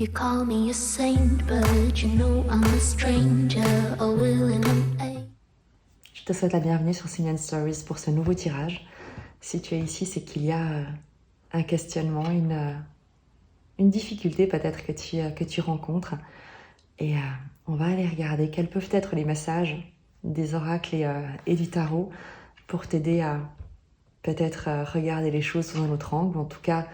You call me a saint, but you know I'm a stranger, all willing and able. Je te souhaite la bienvenue sur Simian Stories pour ce nouveau tirage. Si tu es ici, c'est qu'il y a un questionnement, une difficulté peut-être que tu rencontres. Et on va aller regarder quels peuvent être les messages des oracles et du tarot pour t'aider à peut-être regarder les choses sous un autre angle, ou en tout cas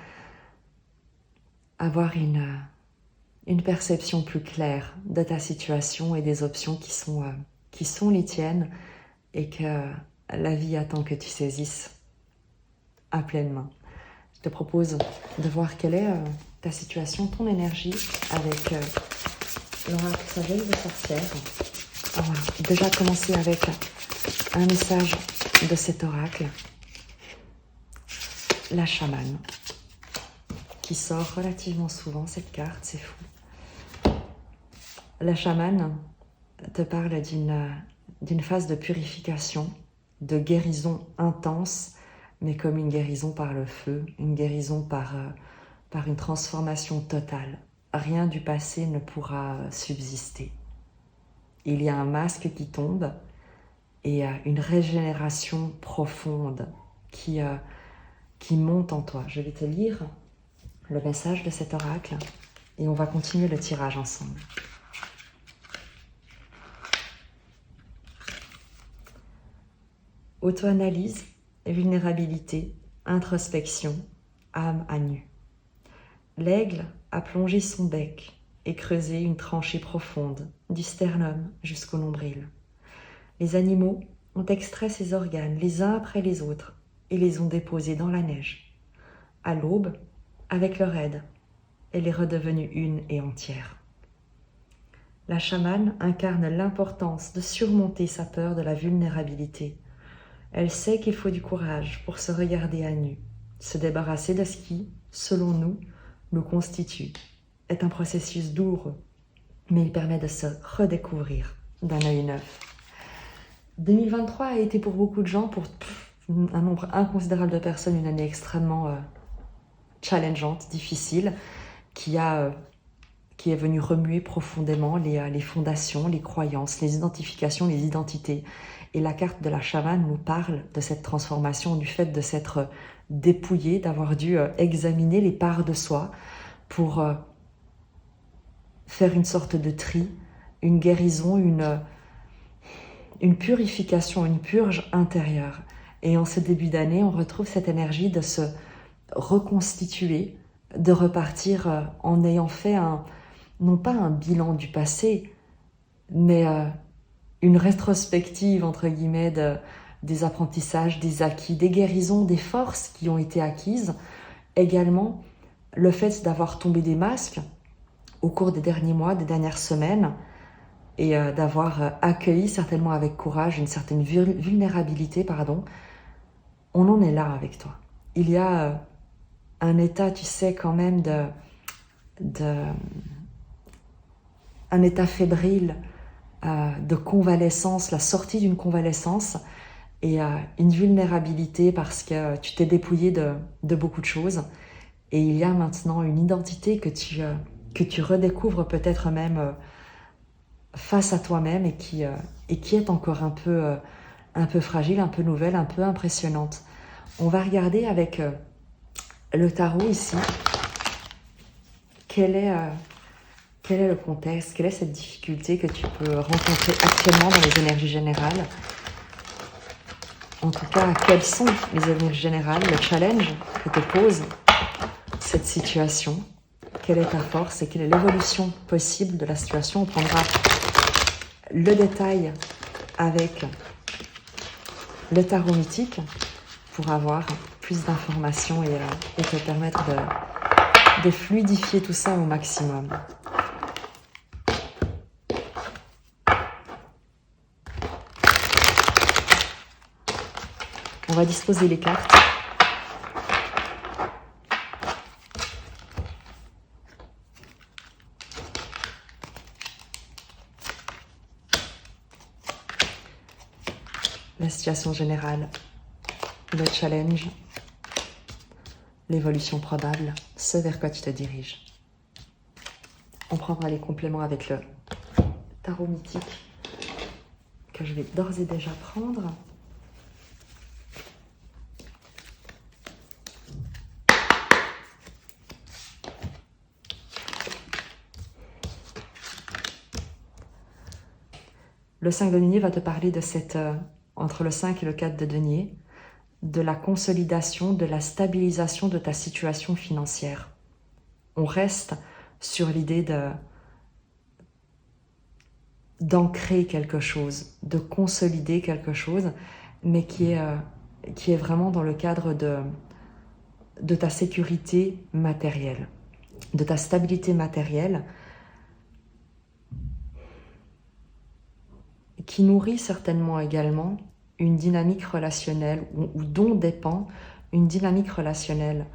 avoir une perception plus claire de ta situation et des options qui sont les tiennes et que la vie attend que tu saisisses à pleine main. Je te propose de voir quelle est ta situation, ton énergie avec l'oracle Sagesse de Sorcière. On va déjà commencer avec un message de cet oracle. La chamane, qui sort relativement souvent cette carte, c'est fou. La chamane te parle d'une phase de purification, de guérison intense, mais comme une guérison par le feu, une guérison par une transformation totale. Rien du passé ne pourra subsister. Il y a un masque qui tombe et une régénération profonde qui monte en toi. Je vais te lire le message de cet oracle et on va continuer le tirage ensemble. Auto-analyse, vulnérabilité, introspection, âme à nu. L'aigle a plongé son bec et creusé une tranchée profonde, du sternum jusqu'au nombril. Les animaux ont extrait ses organes les uns après les autres et les ont déposés dans la neige. À l'aube, avec leur aide, elle est redevenue une et entière. La chamane incarne l'importance de surmonter sa peur de la vulnérabilité. Elle sait qu'il faut du courage pour se regarder à nu. Se débarrasser de ce qui, selon nous constitue, est un processus douloureux, mais il permet de se redécouvrir d'un œil neuf. 2023 a été pour beaucoup de gens, pour un nombre inconsidérable de personnes, une année extrêmement challengeante, difficile, qui est venue remuer profondément les fondations, les croyances, les identifications, les identités. Et la carte de la chamane nous parle de cette transformation, du fait de s'être dépouillé, d'avoir dû examiner les parts de soi pour faire une sorte de tri, une guérison, une purification, une purge intérieure. Et en ce début d'année, on retrouve cette énergie de se reconstituer, de repartir en ayant fait non pas un bilan du passé, mais une rétrospective, entre guillemets, des apprentissages, des acquis, des guérisons, des forces qui ont été acquises. Également, le fait d'avoir tombé des masques au cours des derniers mois, des dernières semaines, et d'avoir accueilli certainement avec courage une certaine vulnérabilité, on en est là avec toi. Il y a un état, tu sais, quand même un état fébrile, de convalescence, la sortie d'une convalescence et une vulnérabilité parce que tu t'es dépouillé de beaucoup de choses et il y a maintenant une identité que tu redécouvres peut-être même face à toi-même et qui est encore un peu fragile, un peu nouvelle, un peu impressionnante. On va regarder avec le tarot ici quel est le contexte, quelle est cette difficulté que tu peux rencontrer actuellement dans les énergies générales. En tout cas, quelles sont les énergies générales, le challenge que te pose cette situation, quelle est ta force et quelle est l'évolution possible de la situation. On prendra le détail avec le tarot mythique pour avoir plus d'informations et te permettre de fluidifier tout ça au maximum. On va disposer les cartes. La situation générale, le challenge, l'évolution probable, ce vers quoi tu te diriges. On prendra les compléments avec le tarot mythique que je vais d'ores et déjà prendre. Le 5 de denier va te parler de cette, entre le 5 et le 4 de denier, de la consolidation, de la stabilisation de ta situation financière. On reste sur l'idée d'ancrer quelque chose, de consolider quelque chose, mais qui est vraiment dans le cadre de ta sécurité matérielle, de ta stabilité matérielle, qui nourrit certainement également une dynamique relationnelle ou dont dépend une dynamique relationnelle.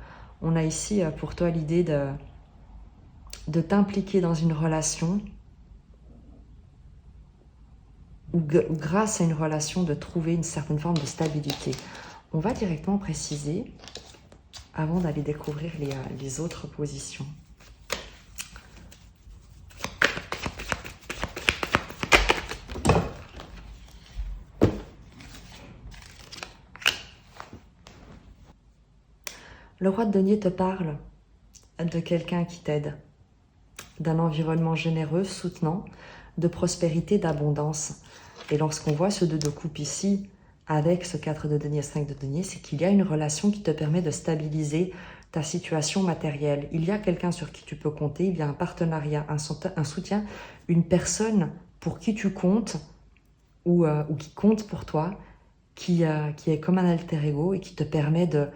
On a ici pour toi l'idée de t'impliquer dans une relation ou grâce à une relation de trouver une certaine forme de stabilité. On va directement préciser avant d'aller découvrir les autres positions. Le roi de denier te parle de quelqu'un qui t'aide, d'un environnement généreux, soutenant, de prospérité, d'abondance. Et lorsqu'on voit ce 2 de coupe ici, avec ce 4 de denier, 5 de denier, c'est qu'il y a une relation qui te permet de stabiliser ta situation matérielle. Il y a quelqu'un sur qui tu peux compter, il y a un partenariat, un soutien, une personne pour qui tu comptes ou qui compte pour toi, qui est comme un alter ego et qui te permet de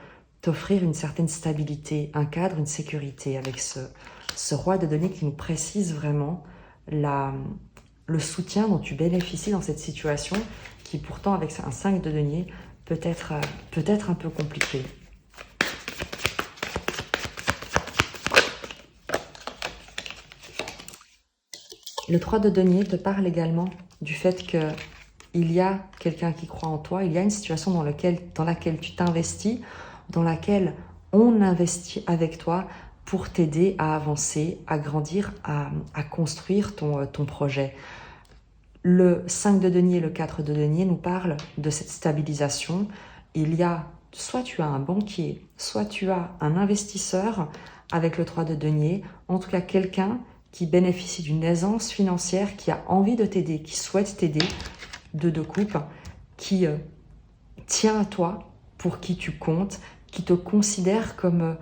t'offrir une certaine stabilité, un cadre, une sécurité avec ce roi de denier qui nous précise vraiment le soutien dont tu bénéficies dans cette situation qui pourtant avec un 5 de denier peut être un peu compliqué. Le 3 de denier te parle également du fait qu'il y a quelqu'un qui croit en toi, il y a une situation dans laquelle tu t'investis, dans laquelle on investit avec toi pour t'aider à avancer, à grandir, à construire ton projet. Le 5 de denier et le 4 de denier nous parlent de cette stabilisation. Il y a, soit tu as un banquier, soit tu as un investisseur avec le 3 de denier, en tout cas quelqu'un qui bénéficie d'une aisance financière, qui a envie de t'aider, qui souhaite t'aider, 2 de coupe, qui tient à toi, pour qui tu comptes, qui te considère comme,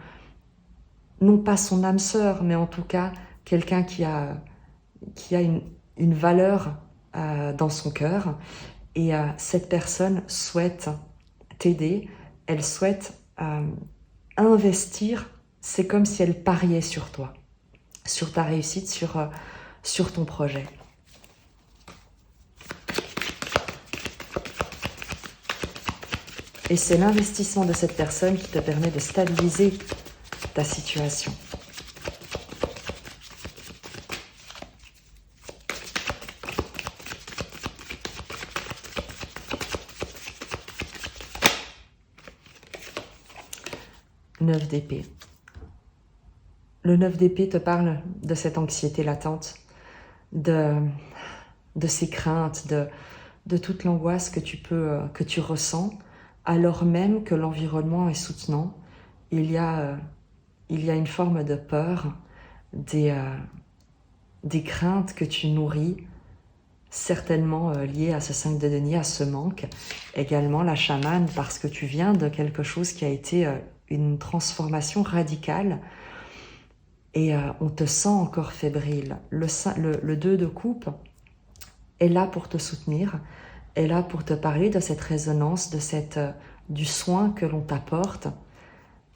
non pas son âme sœur, mais en tout cas quelqu'un qui a une valeur dans son cœur. Et cette personne souhaite t'aider, elle souhaite investir, c'est comme si elle pariait sur toi, sur ta réussite, sur ton projet. Et c'est l'investissement de cette personne qui te permet de stabiliser ta situation. Le 9 d'épée. Le 9 d'épée te parle de cette anxiété latente, de ces craintes, de toute l'angoisse que tu ressens, alors même que l'environnement est soutenant. Il y a une forme de peur, des craintes que tu nourris, certainement liées à ce 5 de denier, à ce manque. Également la chamane, parce que tu viens de quelque chose qui a été une transformation radicale et on te sent encore fébrile. Le 2 de coupe est là pour te soutenir, est là pour te parler de cette résonance, du soin que l'on t'apporte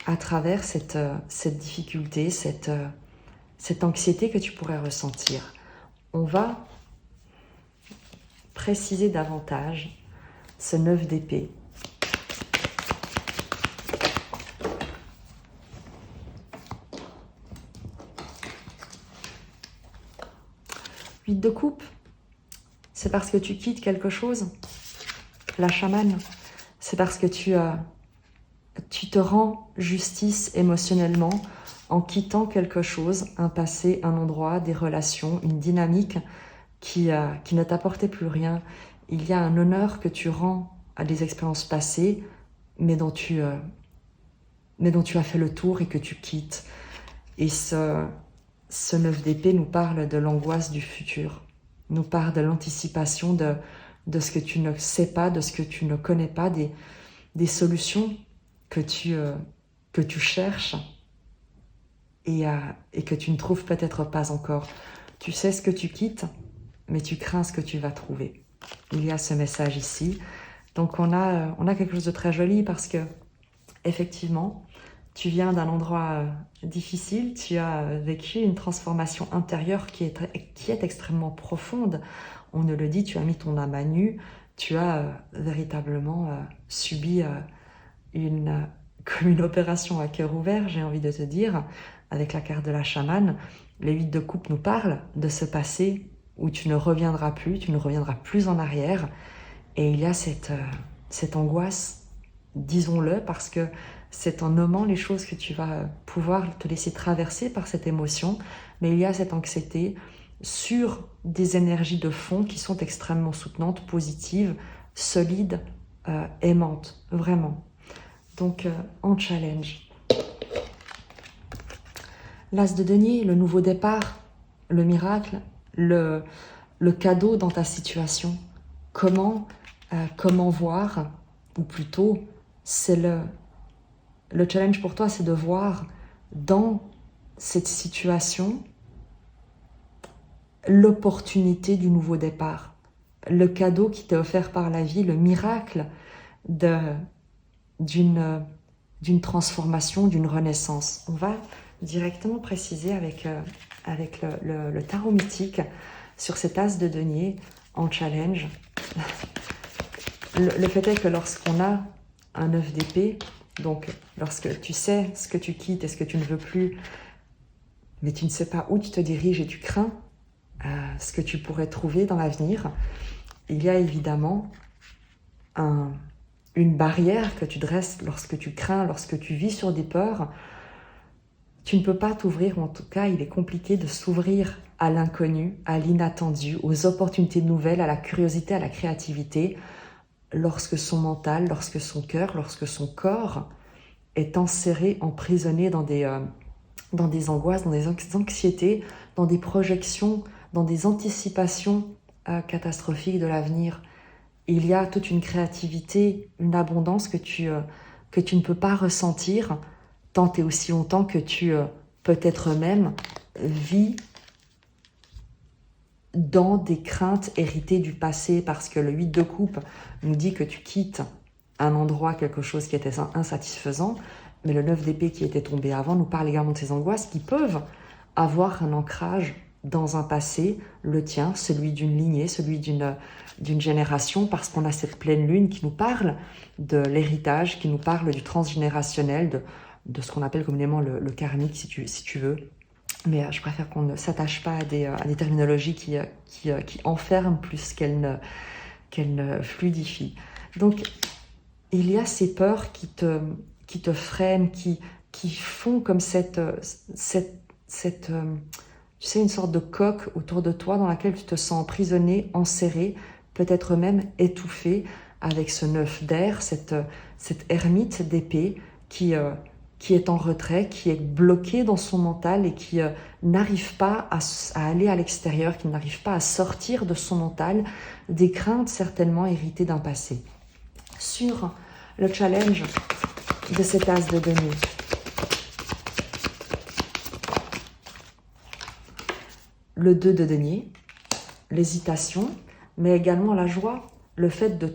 à travers cette difficulté, cette anxiété que tu pourrais ressentir. On va préciser davantage ce 9 d'épée. Huit de coupe, c'est parce que tu quittes quelque chose. La chamane, c'est parce que tu te rends justice émotionnellement en quittant quelque chose, un passé, un endroit, des relations, une dynamique qui ne t'apportait plus rien. Il y a un honneur que tu rends à des expériences passées, mais dont tu as fait le tour et que tu quittes. Et ce 9 d'épée nous parle de l'angoisse du futur, nous parle de l'anticipation de ce que tu ne sais pas, de ce que tu ne connais pas, des solutions que tu cherches et que tu ne trouves peut-être pas encore. Tu sais ce que tu quittes, mais tu crains ce que tu vas trouver. Il y a ce message ici. Donc on a quelque chose de très joli parce que, effectivement, tu viens d'un endroit difficile, tu as vécu une transformation intérieure qui est extrêmement profonde. On ne le dit, tu as mis ton âme à nu, tu as véritablement subi comme une opération à cœur ouvert, j'ai envie de te dire, avec la carte de la chamane. Les 8 de coupe nous parlent de ce passé où tu ne reviendras plus en arrière. Et il y a cette angoisse, disons-le, parce que c'est en nommant les choses que tu vas pouvoir te laisser traverser par cette émotion, mais il y a cette anxiété sur des énergies de fond qui sont extrêmement soutenantes, positives, solides, aimantes, vraiment. Donc, en challenge. L'as de denier, le nouveau départ, le miracle, le cadeau dans ta situation. Comment voir, ou plutôt, c'est le challenge pour toi, c'est de voir dans cette situation l'opportunité du nouveau départ, le cadeau qui t'est offert par la vie, le miracle d'une transformation, d'une renaissance. On va directement préciser avec le tarot mythique sur cet as de denier en challenge. Le fait est que lorsqu'on a un 9 d'épée, donc lorsque tu sais ce que tu quittes et ce que tu ne veux plus, mais tu ne sais pas où tu te diriges et tu crains ce que tu pourrais trouver dans l'avenir, il y a évidemment une barrière que tu dresses lorsque tu crains, lorsque tu vis sur des peurs. Tu ne peux pas t'ouvrir, ou en tout cas il est compliqué de s'ouvrir à l'inconnu, à l'inattendu, aux opportunités nouvelles, à la curiosité, à la créativité, lorsque son mental, lorsque son cœur, lorsque son corps est enserré, emprisonné dans des angoisses, dans des anxiétés, dans des projections, dans des anticipations catastrophiques de l'avenir. Il y a toute une créativité, une abondance que tu ne peux pas ressentir tant et aussi longtemps que tu peut-être même vis dans des craintes héritées du passé, parce que le 8 de coupe nous dit que tu quittes un endroit, quelque chose qui était insatisfaisant, mais le 9 d'épée qui était tombé avant nous parle également de ces angoisses qui peuvent avoir un ancrage dans un passé, le tien, celui d'une lignée, celui d'une génération, parce qu'on a cette pleine lune qui nous parle de l'héritage, qui nous parle du transgénérationnel, de ce qu'on appelle communément le karmique, si tu veux. Mais je préfère qu'on ne s'attache pas à des terminologies qui enferment plus qu'elles ne fluidifient. Donc, il y a ces peurs qui te freinent, qui font comme cette tu sais, une sorte de coque autour de toi dans laquelle tu te sens emprisonné, enserré, peut-être même étouffé avec ce 9 d'air, cette ermite d'épée qui est en retrait, qui est bloqué dans son mental et qui n'arrive pas à aller à l'extérieur, qui n'arrive pas à sortir de son mental, des craintes certainement héritées d'un passé. Sur le challenge de cet as de denier. Le 2 de denier, l'hésitation, mais également la joie, le fait de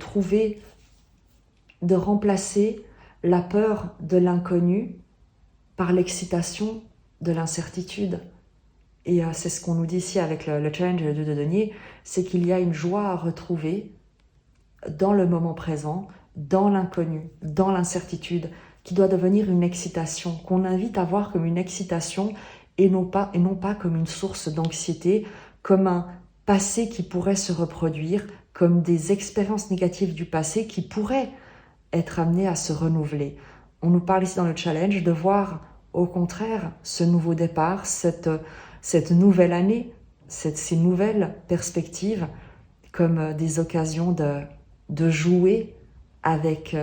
remplacer la peur de l'inconnu par l'excitation de l'incertitude. Et c'est ce qu'on nous dit ici avec le challenge le 2 de denier, c'est qu'il y a une joie à retrouver dans le moment présent, dans l'inconnu, dans l'incertitude, qui doit devenir une excitation, qu'on invite à voir comme une excitation et non pas comme une source d'anxiété, comme un passé qui pourrait se reproduire, comme des expériences négatives du passé qui pourraient être amenées à se renouveler. On nous parle ici dans le challenge de voir Au contraire, ce nouveau départ, cette nouvelle année, ces nouvelles perspectives, comme des occasions de jouer avec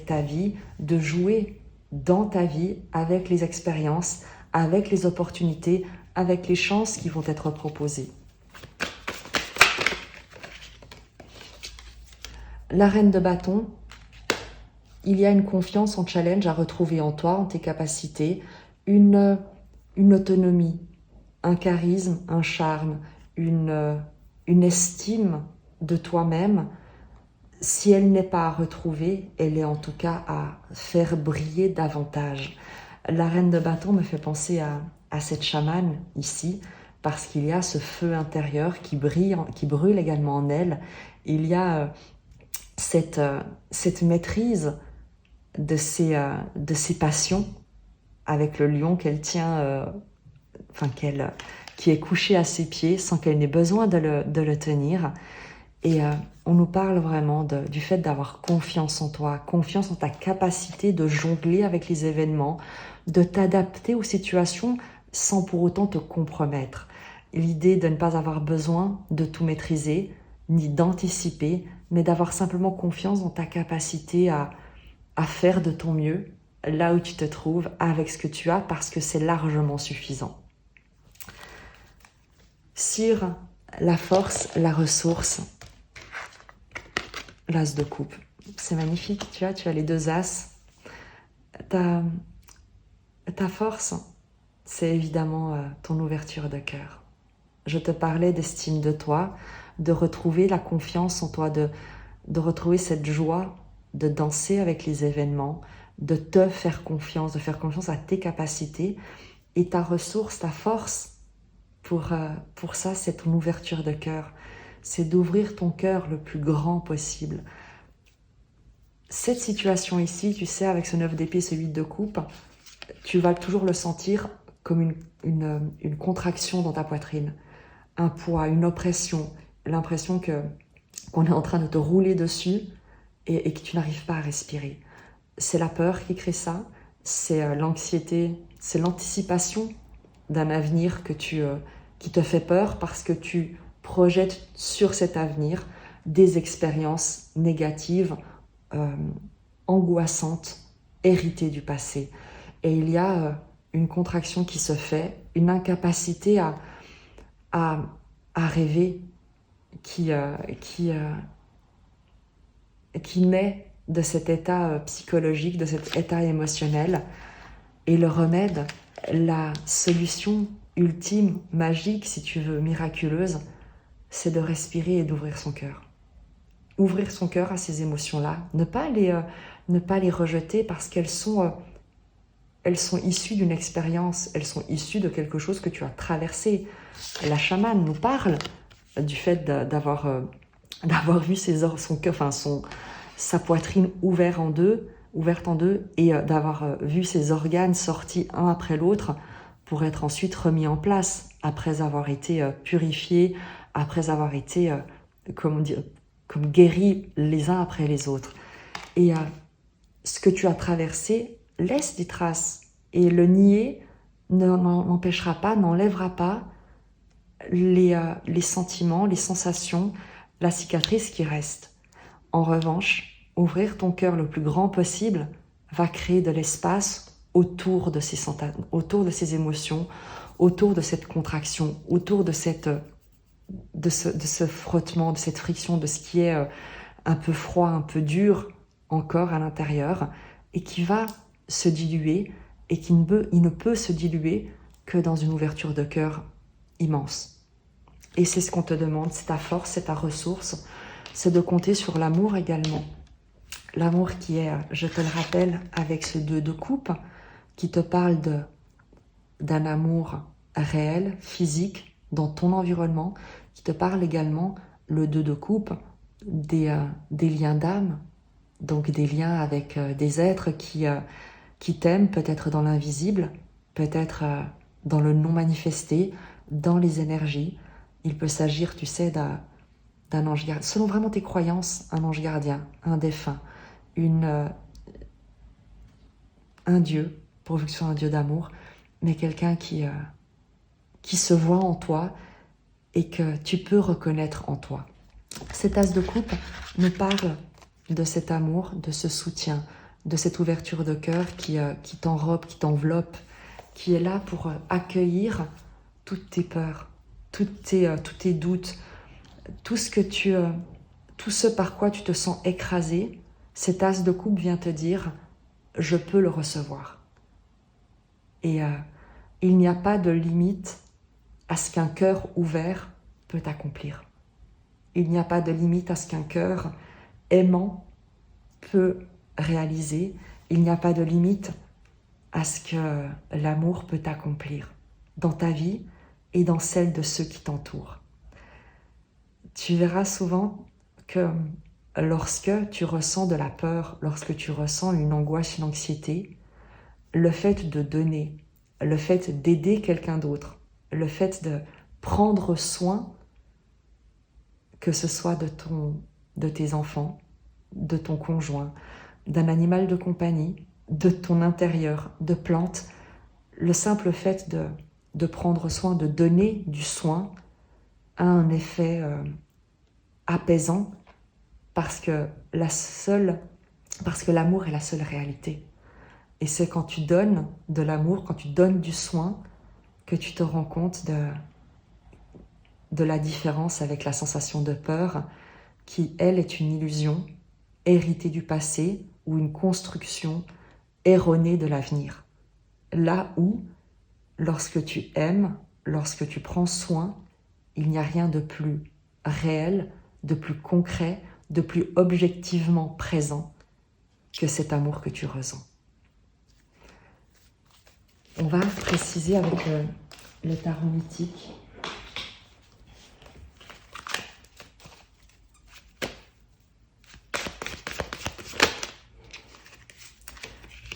ta vie, de jouer dans ta vie avec les expériences, avec les opportunités, avec les chances qui vont être proposées. La reine de bâton, il y a une confiance en challenge à retrouver en toi, en tes capacités, une autonomie, un charisme, un charme, une estime de toi-même. Si elle n'est pas à retrouver, elle est en tout cas à faire briller davantage. La reine de bâton me fait penser à cette chamane ici, parce qu'il y a ce feu intérieur qui brûle également en elle. Il y a cette maîtrise de ses passions avec le lion qu'elle tient, qui est couché à ses pieds sans qu'elle n'ait besoin de le tenir. Et on nous parle vraiment du fait d'avoir confiance en toi, confiance en ta capacité de jongler avec les événements, de t'adapter aux situations sans pour autant te compromettre. L'idée de ne pas avoir besoin de tout maîtriser, ni d'anticiper, mais d'avoir simplement confiance en ta capacité à faire de ton mieux là où tu te trouves avec ce que tu as, parce que c'est largement suffisant. Sur la force, la ressource, l'as de coupe. C'est magnifique, tu as les deux as. Ta force, c'est évidemment ton ouverture de cœur. Je te parlais d'estime de toi, de retrouver la confiance en toi, de retrouver cette joie de danser avec les événements, de te faire confiance, de faire confiance à tes capacités. Et ta ressource, ta force, pour ça, c'est ton ouverture de cœur. C'est d'ouvrir ton cœur le plus grand possible. Cette situation ici, tu sais, avec ce 9 d'épée, ce 8 de coupe, tu vas toujours le sentir comme une contraction dans ta poitrine, un poids, une oppression, l'impression qu'on est en train de te rouler dessus et que tu n'arrives pas à respirer. C'est la peur qui crée ça, c'est l'anxiété, c'est l'anticipation d'un avenir qui te fait peur parce que tu projettes sur cet avenir des expériences négatives, angoissantes, héritées du passé. Et il y a une contraction qui se fait, une incapacité à rêver qui naît de cet état psychologique, de cet état émotionnel. Et le remède, la solution ultime, magique, si tu veux, miraculeuse, c'est de respirer et d'ouvrir son cœur. Ouvrir son cœur à ces émotions-là, ne pas les rejeter parce qu'elles sont issues d'une expérience, elles sont issues de quelque chose que tu as traversé. La chamane nous parle du fait d'avoir vu son cœur, sa poitrine ouverte en deux, et d'avoir vu ses organes sortis un après l'autre pour être ensuite remis en place, après avoir été purifiés, après avoir été, comme guéris les uns après les autres. Et ce que tu as traversé laisse des traces, et le nier n'empêchera pas, n'enlèvera pas les sentiments, les sensations, la cicatrice qui reste. En revanche, ouvrir ton cœur le plus grand possible va créer de l'espace autour de ces émotions, autour de cette contraction, autour de ce frottement, de cette friction, de ce qui est un peu froid, un peu dur encore à l'intérieur, et qui va se diluer, et il ne peut se diluer que dans une ouverture de cœur immense. Et c'est ce qu'on te demande, c'est ta force, c'est ta ressource, c'est de compter sur l'amour également. L'amour qui est, je te le rappelle, avec ce 2 de coupe, qui te parle d'un amour réel, physique, dans ton environnement, qui te parle également, le 2 de coupe, des liens d'âme, donc des liens avec des êtres qui t'aiment, peut-être dans l'invisible, peut-être dans le non manifesté, dans les énergies. Il peut s'agir, tu sais, d'un ange gardien, selon vraiment tes croyances, un ange gardien, un défunt, un Dieu, pourvu que ce soit un Dieu d'amour, mais quelqu'un qui se voit en toi et que tu peux reconnaître en toi. Cet as de coupe nous parle de cet amour, de ce soutien, de cette ouverture de cœur qui t'enrobe, qui t'enveloppe, qui est là pour accueillir toutes tes peurs, tous tes doutes, tout ce par quoi tu te sens écrasé. Cet as de coupe vient te dire « je peux le recevoir ». Et il n'y a pas de limite à ce qu'un cœur ouvert peut accomplir. Il n'y a pas de limite à ce qu'un cœur aimant peut réaliser. Il n'y a pas de limite à ce que l'amour peut accomplir dans ta vie et dans celle de ceux qui t'entourent. Tu verras souvent que lorsque tu ressens de la peur, lorsque tu ressens une angoisse, une anxiété, le fait de donner, le fait d'aider quelqu'un d'autre, le fait de prendre soin, que ce soit de tes enfants, de ton conjoint, d'un animal de compagnie, de ton intérieur, de plantes, le simple fait de prendre soin, de donner du soin a un effet apaisant parce que l'amour est la seule réalité. Et c'est quand tu donnes de l'amour, quand tu donnes du soin, que tu te rends compte de la différence avec la sensation de peur qui, elle, est une illusion héritée du passé ou une construction erronée de l'avenir. Là où, lorsque tu aimes, lorsque tu prends soin, il n'y a rien de plus réel, de plus concret, de plus objectivement présent que cet amour que tu ressens. On va préciser avec le tarot mythique.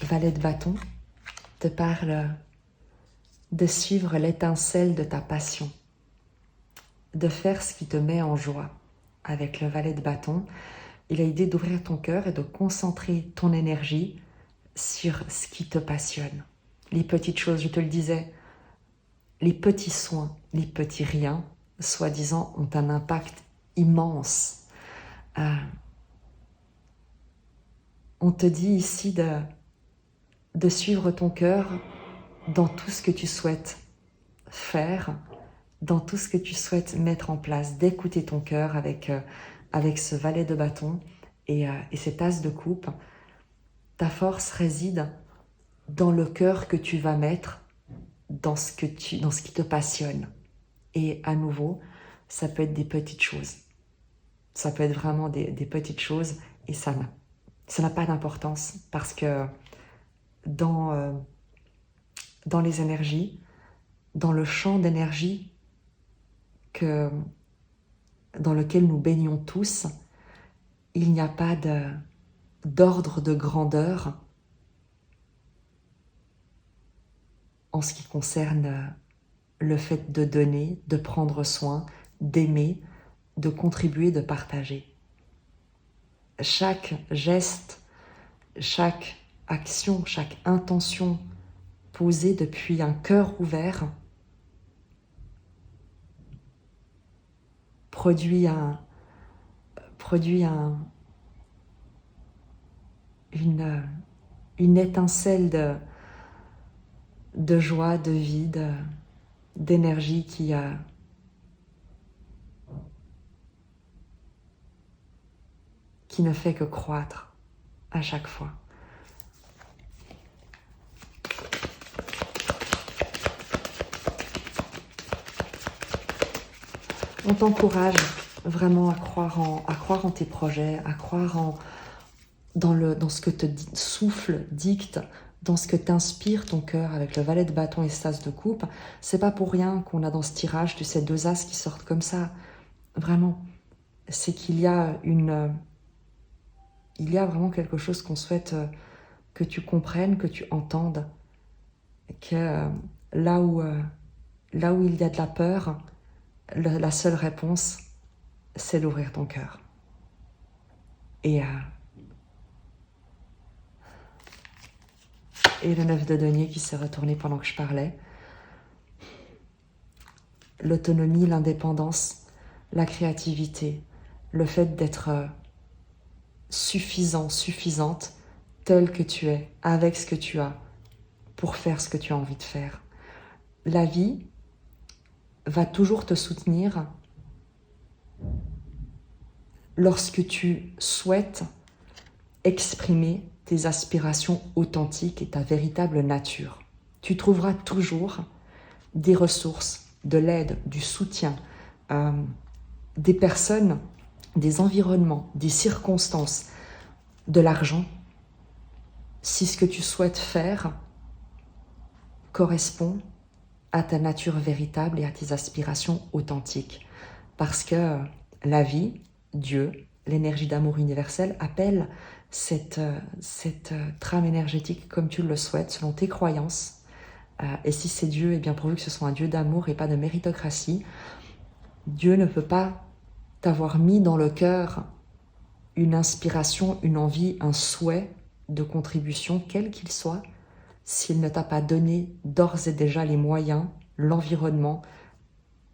Valet de bâton te parle de suivre l'étincelle de ta passion, de faire ce qui te met en joie. Avec le valet de bâton, il a l'idée d'ouvrir ton cœur et de concentrer ton énergie sur ce qui te passionne. Les petites choses, je te le disais, les petits soins, les petits riens, soi-disant, ont un impact immense. On te dit ici de suivre ton cœur dans tout ce que tu souhaites faire, dans tout ce que tu souhaites mettre en place, d'écouter ton cœur avec ce valet de bâton et cet as de coupe. Ta force réside dans le cœur que tu vas mettre dans ce qui te passionne. Et à nouveau, ça peut être des petites choses. Ça peut être vraiment des petites choses et ça n'a pas d'importance parce que dans les énergies, dans le champ d'énergie dans lequel nous baignons tous, il n'y a pas d'ordre de grandeur en ce qui concerne le fait de donner, de prendre soin, d'aimer, de contribuer, de partager. Chaque geste, chaque action, chaque intention posée depuis un cœur ouvert produit une étincelle de joie, de vie, d'énergie qui ne fait que croître à chaque fois. On t'encourage vraiment à croire en tes projets, à croire dans ce que te souffle, dicte, dans ce que t'inspire ton cœur avec le valet de bâton et cet as de coupe. C'est pas pour rien qu'on a dans ce tirage, tu sais, 2 as qui sortent comme ça. Vraiment, c'est qu'il y a vraiment quelque chose qu'on souhaite que tu comprennes, que tu entendes, que là où il y a de la peur, la seule réponse, c'est d'ouvrir ton cœur. Et Et le 9 de denier qui s'est retourné pendant que je parlais. L'autonomie, l'indépendance, la créativité, le fait d'être suffisant, suffisante, tel que tu es, avec ce que tu as, pour faire ce que tu as envie de faire. La vie va toujours te soutenir lorsque tu souhaites exprimer tes aspirations authentiques et ta véritable nature. Tu trouveras toujours des ressources, de l'aide, du soutien, des personnes, des environnements, des circonstances, de l'argent, si ce que tu souhaites faire correspond à ta nature véritable et à tes aspirations authentiques. Parce que la vie, Dieu, l'énergie d'amour universelle appelle cette trame énergétique comme tu le souhaites, selon tes croyances. Et si c'est Dieu, eh bien pourvu que ce soit un Dieu d'amour et pas de méritocratie, Dieu ne peut pas t'avoir mis dans le cœur une inspiration, une envie, un souhait de contribution, quel qu'il soit, s'il ne t'a pas donné d'ores et déjà les moyens, l'environnement,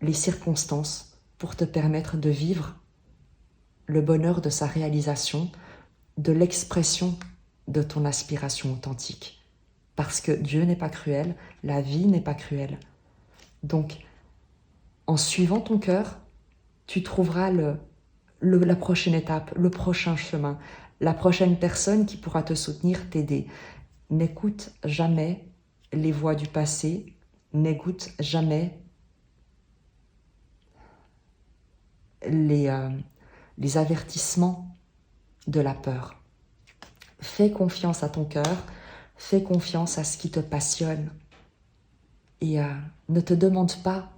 les circonstances pour te permettre de vivre le bonheur de sa réalisation, de l'expression de ton aspiration authentique. Parce que Dieu n'est pas cruel, la vie n'est pas cruelle. Donc, en suivant ton cœur, tu trouveras la prochaine étape, le prochain chemin, la prochaine personne qui pourra te soutenir, t'aider. N'écoute jamais les voix du passé, n'écoute jamais les avertissements de la peur. Fais confiance à ton cœur, fais confiance à ce qui te passionne et ne te demande pas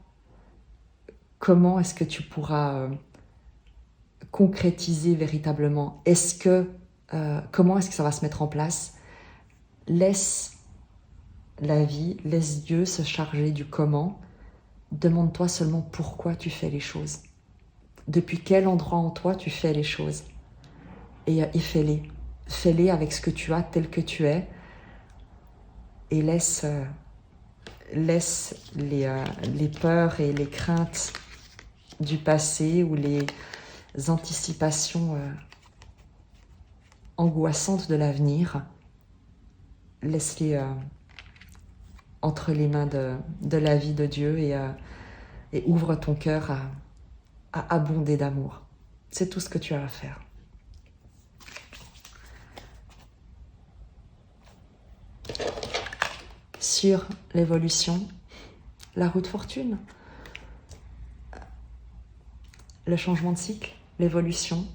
comment est-ce que tu pourras concrétiser véritablement. Comment est-ce que ça va se mettre en place? Laisse la vie, laisse Dieu se charger du comment. Demande-toi seulement pourquoi tu fais les choses. Depuis quel endroit en toi tu fais les choses. Et fais-les. Fais-les avec ce que tu as, tel que tu es. Et laisse les peurs et les craintes du passé ou les anticipations angoissantes de l'avenir. Laisse-les entre les mains de la vie de Dieu et ouvre ton cœur à abonder d'amour. C'est tout ce que tu as à faire. Sur l'évolution, la roue de fortune, le changement de cycle, l'évolution,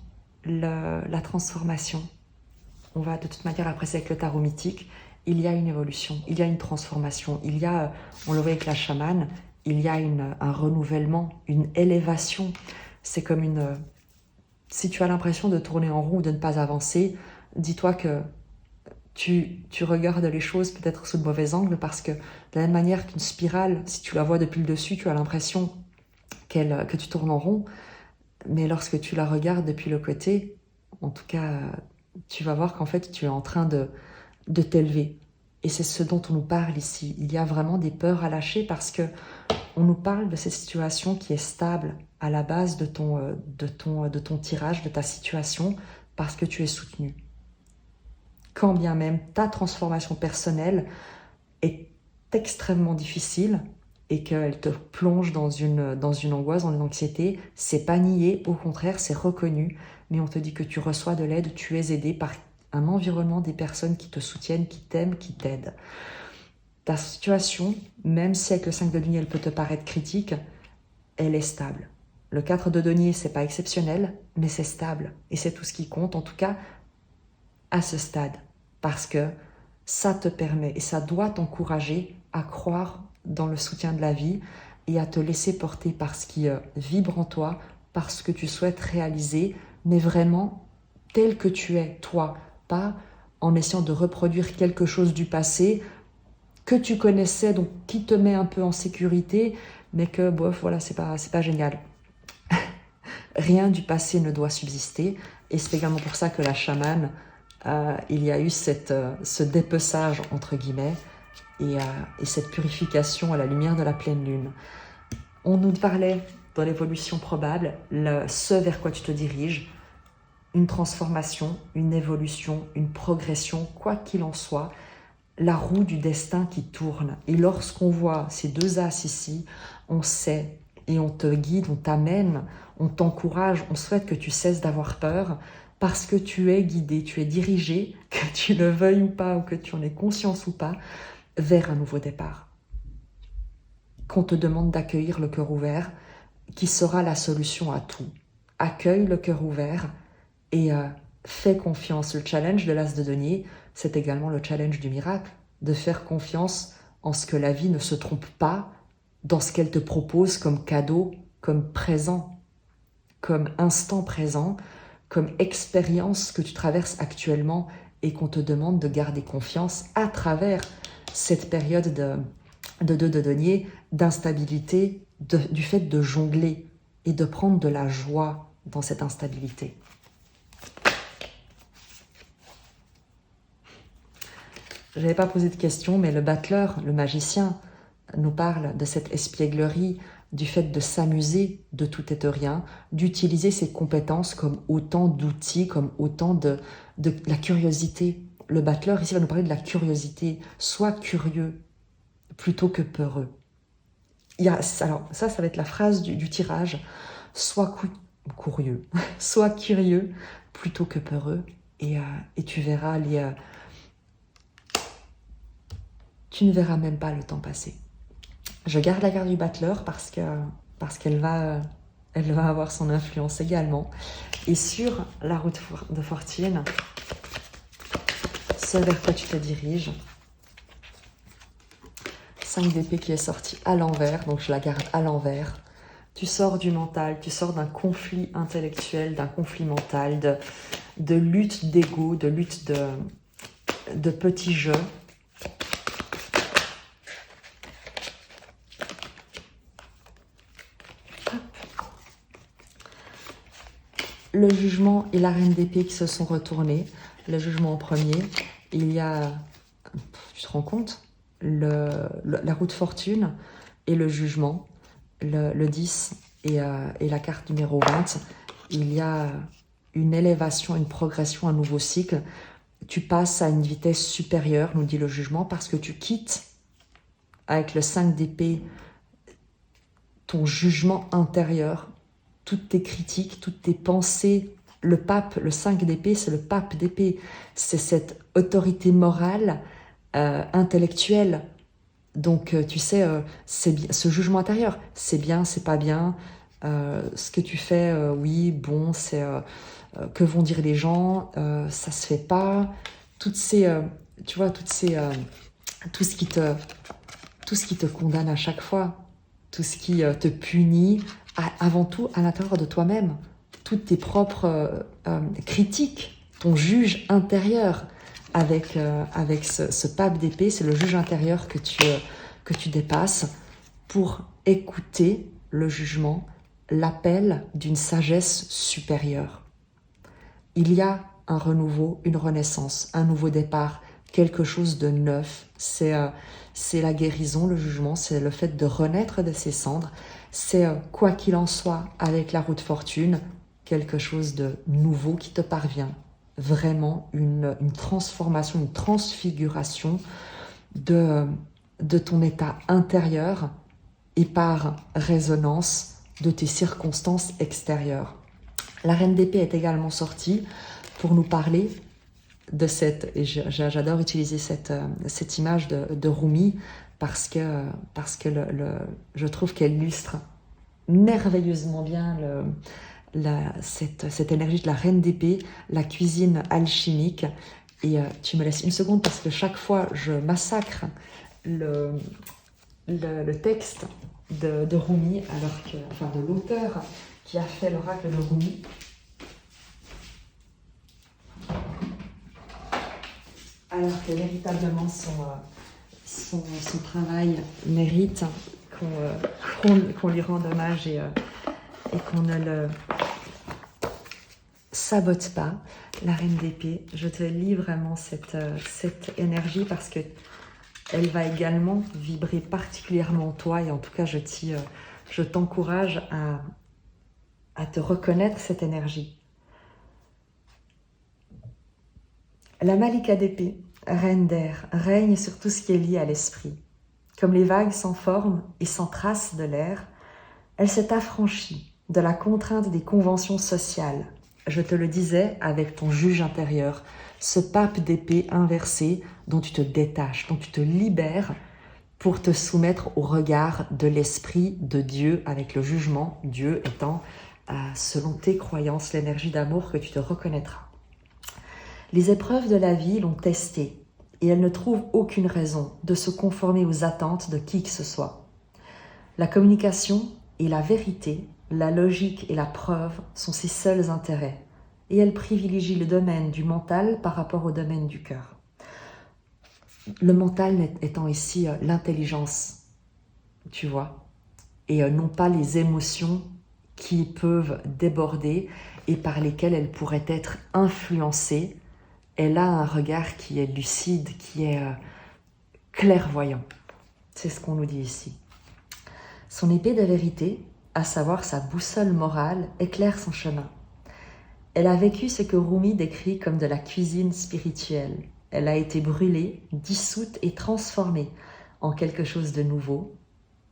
la transformation. On va de toute manière après c'est avec le tarot mythique, il y a une évolution, il y a une transformation, il y a, on le voit avec la chamane, il y a un renouvellement, une élévation. C'est comme si tu as l'impression de tourner en rond ou de ne pas avancer, dis-toi que tu regardes les choses peut-être sous le mauvais angle parce que de la même manière qu'une spirale, si tu la vois depuis le dessus, tu as l'impression que tu tournes en rond. Mais lorsque tu la regardes depuis le côté, en tout cas, tu vas voir qu'en fait, tu es en train de t'élever. Et c'est ce dont on nous parle ici. Il y a vraiment des peurs à lâcher parce que on nous parle de cette situation qui est stable à la base de ton tirage, de ta situation, parce que tu es soutenu. Quand bien même ta transformation personnelle est extrêmement difficile et qu'elle te plonge dans une angoisse, dans une anxiété, c'est pas nié, au contraire, c'est reconnu, mais on te dit que tu reçois de l'aide, tu es aidé par un environnement, des personnes qui te soutiennent, qui t'aiment, qui t'aident. Ta situation, même si avec le 5 de denier, elle peut te paraître critique, elle est stable. Le 4 de denier, c'est pas exceptionnel, mais c'est stable. Et c'est tout ce qui compte, en tout cas, à ce stade. Parce que ça te permet et ça doit t'encourager à croire dans le soutien de la vie et à te laisser porter par ce qui vibre en toi, par ce que tu souhaites réaliser, mais vraiment tel que tu es, toi, pas en essayant de reproduire quelque chose du passé que tu connaissais, donc qui te met un peu en sécurité, mais que, bof, voilà, c'est pas génial. Rien du passé ne doit subsister, et c'est également pour ça que la chamane il y a eu ce dépeçage, entre guillemets, et cette purification à la lumière de la pleine lune. On nous parlait dans l'évolution probable, ce vers quoi tu te diriges, une transformation, une évolution, une progression, quoi qu'il en soit, la roue du destin qui tourne. Et lorsqu'on voit ces deux as ici, on sait et on te guide, on t'amène, on t'encourage, on souhaite que tu cesses d'avoir peur parce que tu es guidé, tu es dirigé, que tu le veuilles ou pas, ou que tu en aies conscience ou pas, vers un nouveau départ. Qu'on te demande d'accueillir le cœur ouvert, qui sera la solution à tout. Accueille le cœur ouvert et fais confiance. Le challenge de l'as de denier, c'est également le challenge du miracle, de faire confiance en ce que la vie ne se trompe pas dans ce qu'elle te propose comme cadeau, comme présent, comme instant présent, comme expérience que tu traverses actuellement et qu'on te demande de garder confiance à travers cette période de denier, d'instabilité, du fait de jongler et de prendre de la joie dans cette instabilité. Je n'avais pas posé de question, mais le battleur, le magicien, nous parle de cette espièglerie, du fait de s'amuser de tout et de rien, d'utiliser ses compétences comme autant d'outils, comme autant de la curiosité. Le battleur, ici, va nous parler de la curiosité. Sois curieux plutôt que peureux. Alors, ça va être la phrase du tirage. Sois curieux. Sois curieux plutôt que peureux. Et tu verras tu ne verras même pas le temps passer. Je garde la carte du battleur parce qu'elle va avoir son influence également. Et sur la route de fortune, ce vers quoi tu te diriges, 5 d'épée qui est sorti à l'envers, donc je la garde à l'envers. Tu sors du mental, tu sors d'un conflit intellectuel, d'un conflit mental, de lutte d'ego, de lutte de petits jeux. Le jugement et la reine d'épée qui se sont retournés. Le jugement en premier. Il y a, tu te rends compte, la roue de fortune et le jugement, le 10 et la carte numéro 20. Il y a une élévation, une progression, un nouveau cycle. Tu passes à une vitesse supérieure, nous dit le jugement, parce que tu quittes, avec le 5 d'épée, ton jugement intérieur, toutes tes critiques, toutes tes pensées. Le pape, le 5 d'épée, c'est le pape d'épée. C'est cette autorité morale, intellectuelle. Donc, tu sais, c'est bien, ce jugement intérieur, c'est bien, c'est pas bien. Ce que tu fais, oui, bon, c'est... que vont dire les gens, ça se fait pas. Toutes ces... tu vois, tout ce qui te condamne à chaque fois, tout ce qui te punit, avant tout à l'intérieur de toi-même, toutes tes propres critiques, ton juge intérieur avec ce pape d'épée, c'est le juge intérieur que tu dépasses pour écouter le jugement, l'appel d'une sagesse supérieure. Il y a un renouveau, une renaissance, un nouveau départ, quelque chose de neuf. C'est la guérison, le jugement, c'est le fait de renaître de ses cendres. C'est, quoi qu'il en soit, avec la roue de fortune, quelque chose de nouveau qui te parvient. Vraiment une transformation, une transfiguration de ton état intérieur et par résonance de tes circonstances extérieures. La reine d'épée est également sortie pour nous parler de et j'adore utiliser cette image de Rumi parce que je trouve qu'elle illustre merveilleusement bien cette énergie de la reine d'épée, la cuisine alchimique. Et tu me laisses une seconde parce que chaque fois je massacre le texte de Rumi, de l'auteur qui a fait l'oracle de Rumi. Alors que véritablement son travail mérite qu'on lui rende hommage et qu'on ne sabote pas la reine d'épée. Je te lis vraiment cette énergie parce que elle va également vibrer particulièrement en toi et en tout cas je t'encourage à te reconnaître cette énergie. La Malika d'épée, reine d'air, règne sur tout ce qui est lié à l'esprit. Comme les vagues sans forme et sans trace de l'air, elle s'est affranchie de la contrainte des conventions sociales. Je te le disais avec ton juge intérieur, ce pape d'épée inversé dont tu te détaches, dont tu te libères pour te soumettre au regard de l'esprit de Dieu avec le jugement, Dieu étant, selon tes croyances, l'énergie d'amour que tu te reconnaîtras. Les épreuves de la vie l'ont testée et elle ne trouve aucune raison de se conformer aux attentes de qui que ce soit. La communication et la vérité, la logique et la preuve sont ses seuls intérêts et elle privilégie le domaine du mental par rapport au domaine du cœur. Le mental étant ici l'intelligence, tu vois, et non pas les émotions qui peuvent déborder et par lesquelles elle pourrait être influencée. Elle a un regard qui est lucide, qui est clairvoyant. C'est ce qu'on nous dit ici. Son épée de vérité, à savoir sa boussole morale, éclaire son chemin. Elle a vécu ce que Rumi décrit comme de la cuisine spirituelle. Elle a été brûlée, dissoute et transformée en quelque chose de nouveau,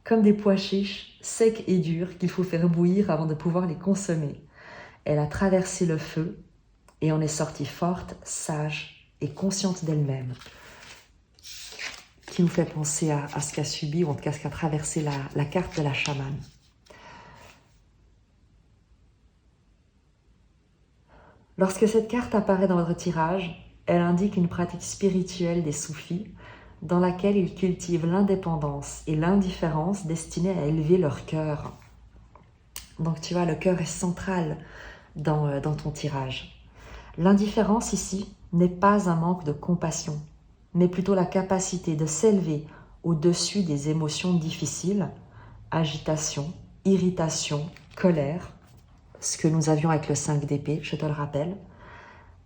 comme des pois chiches, secs et durs qu'il faut faire bouillir avant de pouvoir les consommer. Elle a traversé le feu et en est sortie forte, sage et consciente d'elle-même. Qui nous fait penser à ce qu'a subi, ou en tout cas ce qu'a traversé la carte de la chamane. Lorsque cette carte apparaît dans votre tirage, elle indique une pratique spirituelle des soufis dans laquelle ils cultivent l'indépendance et l'indifférence destinées à élever leur cœur. Donc tu vois, le cœur est central dans ton tirage. L'indifférence ici n'est pas un manque de compassion, mais plutôt la capacité de s'élever au-dessus des émotions difficiles, agitation, irritation, colère, ce que nous avions avec le 5 d'épée, je te le rappelle.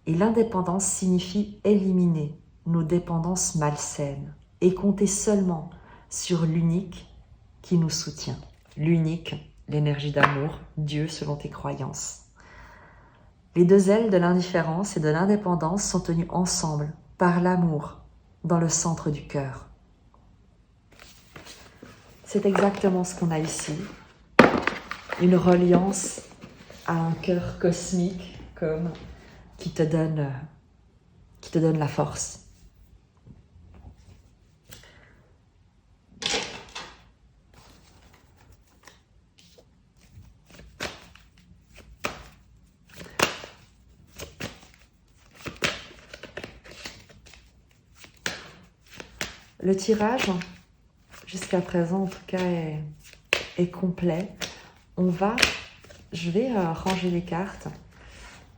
Et l'indépendance signifie éliminer nos dépendances malsaines et compter seulement sur l'unique qui nous soutient. L'unique, l'énergie d'amour, Dieu selon tes croyances. Les deux ailes de l'indifférence et de l'indépendance sont tenues ensemble par l'amour dans le centre du cœur. C'est exactement ce qu'on a ici. Une reliance à un cœur cosmique comme qui te donne la force. Le tirage, jusqu'à présent en tout cas, est complet. Je vais ranger les cartes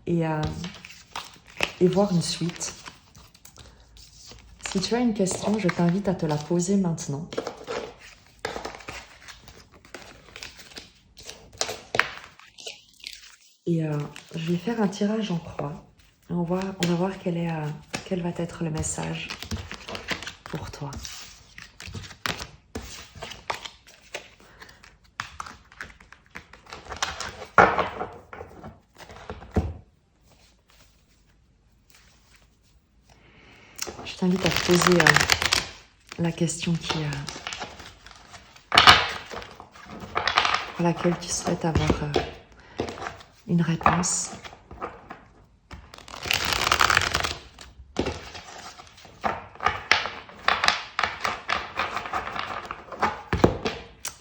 et voir une suite. Si tu as une question, je t'invite à te la poser maintenant. Et je vais faire un tirage en croix. On va voir quel va être le message pour toi. Je t'invite à te poser la question pour laquelle tu souhaites avoir une réponse.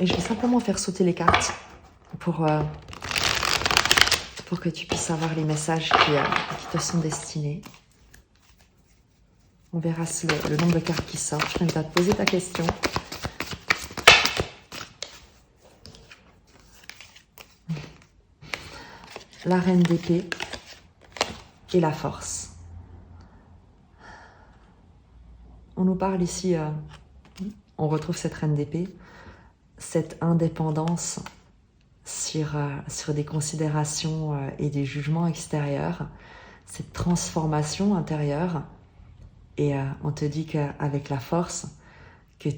Et je vais simplement faire sauter les cartes pour que tu puisses avoir les messages qui te sont destinés. On verra le nombre de cartes qui sortent. Je t'invite à te poser ta question. La reine d'épée et la force. On nous parle ici, on retrouve cette reine d'épée, cette indépendance sur des considérations et des jugements extérieurs, cette transformation intérieure. Et on te dit qu'avec la force, que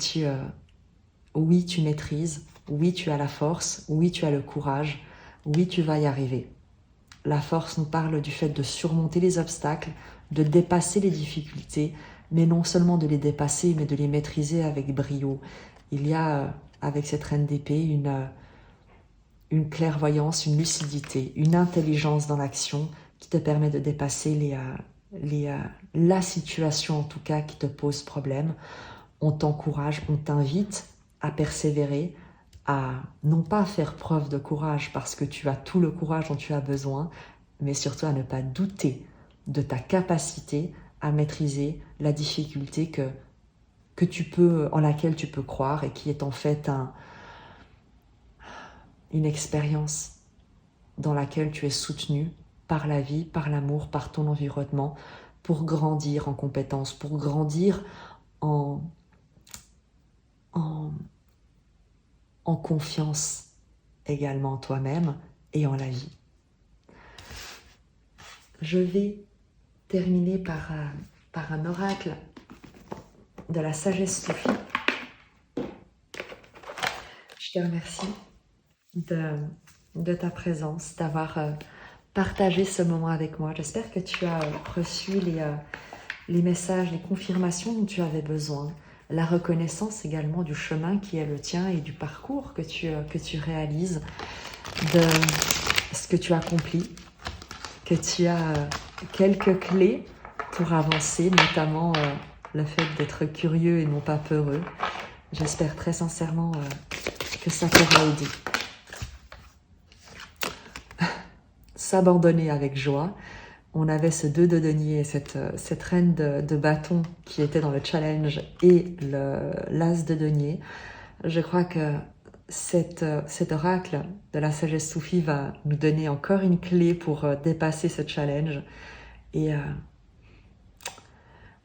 oui, tu maîtrises, oui, tu as la force, oui, tu as le courage, oui, tu vas y arriver. La force nous parle du fait de surmonter les obstacles, de dépasser les difficultés, mais non seulement de les dépasser, mais de les maîtriser avec brio. Il y a, avec cette reine d'épée, une clairvoyance, une lucidité, une intelligence dans l'action qui te permet de dépasser la situation en tout cas qui te pose problème. On t'encourage, on t'invite à persévérer, à non pas faire preuve de courage parce que tu as tout le courage dont tu as besoin, mais surtout à ne pas douter de ta capacité à maîtriser la difficulté en laquelle tu peux croire et qui est en fait une expérience dans laquelle tu es soutenu par la vie, par l'amour, par ton environnement, pour grandir en compétences, pour grandir en confiance également en toi-même et en la vie. Je vais terminer par un oracle de la sagesse soufie. Je te remercie de ta présence, d'avoir partagé ce moment avec moi. J'espère que tu as reçu les messages, les confirmations dont tu avais besoin, la reconnaissance également du chemin qui est le tien et du parcours que tu réalises, de ce que tu accomplis, que tu as quelques clés pour avancer, notamment le fait d'être curieux et non pas peureux. J'espère très sincèrement que ça t'aura aidé. S'abandonner avec joie. On avait ce 2 de denier, cette reine de bâton qui était dans le challenge et l'as de denier. Je crois que cet oracle de la sagesse soufie va nous donner encore une clé pour dépasser ce challenge. Et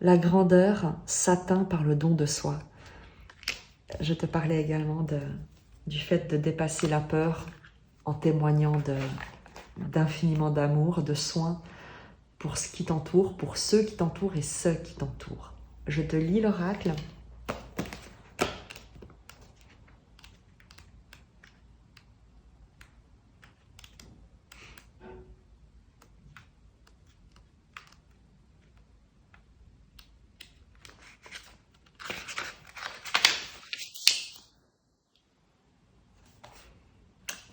la grandeur s'atteint par le don de soi. Je te parlais également du fait de dépasser la peur en témoignant d'infiniment d'amour, de soin pour ce qui t'entoure, pour ceux qui t'entourent et ceux qui t'entourent. Je te lis l'oracle.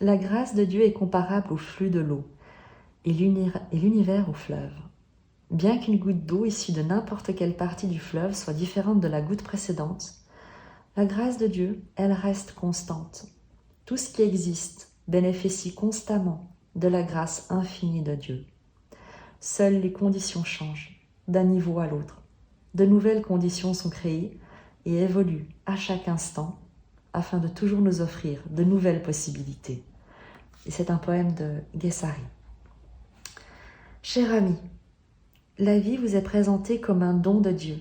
La grâce de Dieu est comparable au flux de l'eau et l'univers au fleuve. Bien qu'une goutte d'eau issue de n'importe quelle partie du fleuve soit différente de la goutte précédente, la grâce de Dieu, elle reste constante. Tout ce qui existe bénéficie constamment de la grâce infinie de Dieu. Seules les conditions changent d'un niveau à l'autre. De nouvelles conditions sont créées et évoluent à chaque instant afin de toujours nous offrir de nouvelles possibilités. Et c'est un poème de Guessari. Cher ami, la vie vous est présentée comme un don de Dieu.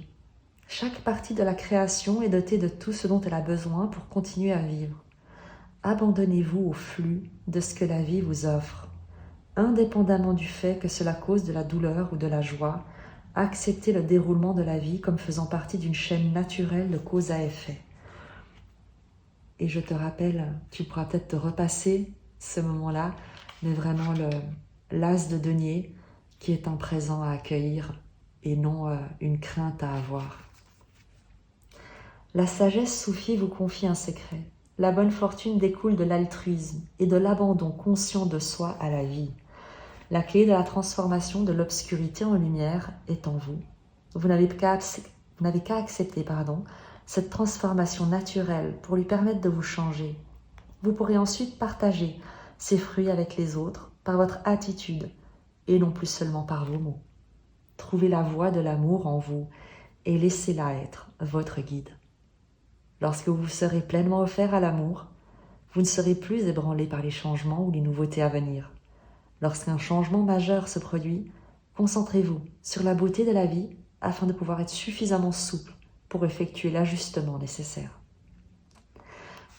Chaque partie de la création est dotée de tout ce dont elle a besoin pour continuer à vivre. Abandonnez-vous au flux de ce que la vie vous offre. Indépendamment du fait que cela cause de la douleur ou de la joie, acceptez le déroulement de la vie comme faisant partie d'une chaîne naturelle de cause à effet. Et je te rappelle, tu pourras peut-être te repasser ce moment-là, mais vraiment l'as de denier qui est un présent à accueillir et non une crainte à avoir. La sagesse soufie vous confie un secret. La bonne fortune découle de l'altruisme et de l'abandon conscient de soi à la vie. La clé de la transformation de l'obscurité en lumière est en vous. Vous n'avez qu'à accepter cette transformation naturelle pour lui permettre de vous changer. Vous pourrez ensuite partager ces fruits avec les autres par votre attitude et non plus seulement par vos mots. Trouvez la voie de l'amour en vous et laissez-la être votre guide. Lorsque vous vous serez pleinement offert à l'amour, vous ne serez plus ébranlé par les changements ou les nouveautés à venir. Lorsqu'un changement majeur se produit, concentrez-vous sur la beauté de la vie afin de pouvoir être suffisamment souple pour effectuer l'ajustement nécessaire.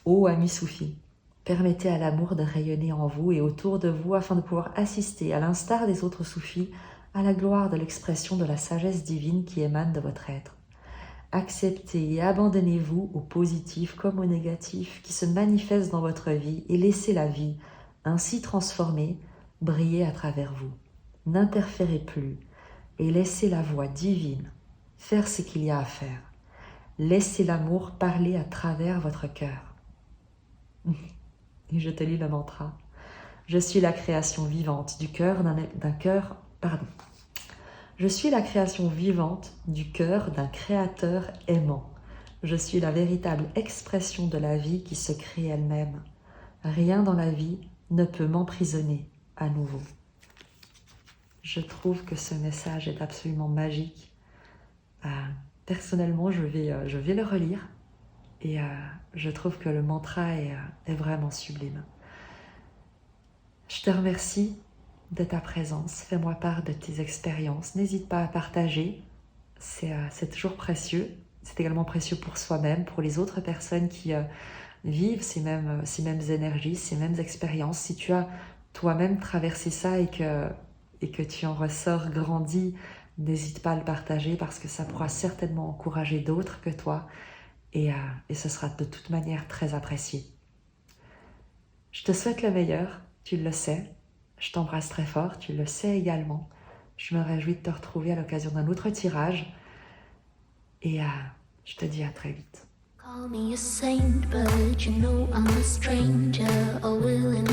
Ô ami soufi, Permettez à l'amour de rayonner en vous et autour de vous afin de pouvoir assister, à l'instar des autres soufis, à la gloire de l'expression de la sagesse divine qui émane de votre être. Acceptez et abandonnez-vous au positif comme au négatif qui se manifeste dans votre vie et laissez la vie, ainsi transformée, briller à travers vous. N'interférez plus et laissez la voix divine faire ce qu'il y a à faire. Laissez l'amour parler à travers votre cœur. Et je te lis le mantra. Je suis la création vivante du cœur Je suis la création vivante du cœur d'un créateur aimant. Je suis la véritable expression de la vie qui se crée elle-même. Rien dans la vie ne peut m'emprisonner à nouveau. Je trouve que ce message est absolument magique. Personnellement, je vais le relire et je trouve que le mantra est vraiment sublime. Je te remercie de ta présence. Fais-moi part de tes expériences. N'hésite pas à partager. C'est toujours précieux. C'est également précieux pour soi-même, pour les autres personnes qui vivent ces mêmes énergies, ces mêmes expériences. Si tu as toi-même traversé ça et que tu en ressors grandi, n'hésite pas à le partager parce que ça pourra certainement encourager d'autres que toi et ce sera de toute manière très apprécié. Je te souhaite le meilleur, tu le sais. Je t'embrasse très fort, tu le sais également. Je me réjouis de te retrouver à l'occasion d'un autre tirage et je te dis à très vite. Call me a saint, but you know I'm a stranger, a willing